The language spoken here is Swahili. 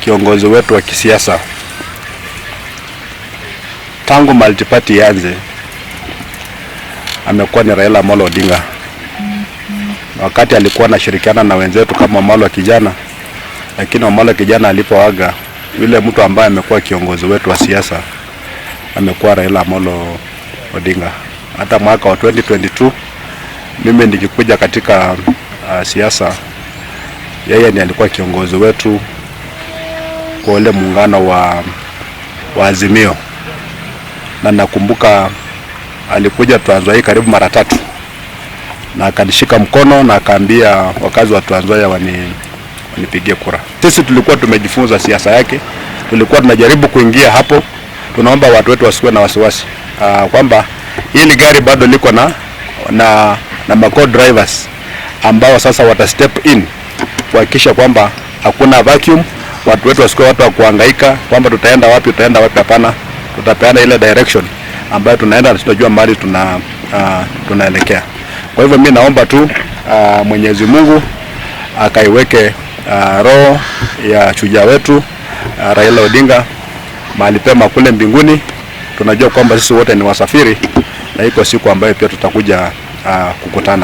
kiongozi wetu wa kisiasa tangu multiparty yanze amekuwa ni Raila Amolo Odinga. Wakati alikuwa anashirikiana na wenzetu kama Amolo Kijana, lakini Amolo Kijana alipoaga, yule mtu ambaye amekuwa kiongozi wetu wa siasa amekuwa Raila Amolo Odinga. Hata mwaka wa 2022 mimi nikikuja katika siasa, yeye ndiye alikuwa kiongozi wetu kwa ule muungano wa Azimio, na nakumbuka alikuja Trans Nzoia karibu mara 3 na akanishika mkono na akaambia wakazi wa Trans Nzoia wanipigie kura. Sisi tulikuwa tumejifunza siasa yake, tulikuwa tunajaribu kuingia hapo. Tunaomba watu wetu wasiwe na wasiwasi kwamba hili gari bado liko na co drivers ambao sasa wata step in kuhakikisha kwamba hakuna vacuum. Watu wetu wasiwe watu wa kuhangaika kwamba tutaenda wapi. Hapana, tutapeana ile direction ambayo tunaenda, tunajua mahali tunaelekea. Kwa hivyo mimi naomba tu Mwenyezi Mungu akaiweke roho ya shujaa wetu Raila Odinga mahali pema kule mbinguni. Tunajua kwamba sisi wote ni wasafiri, na iko siku ambayo pia tutakuja kukutana.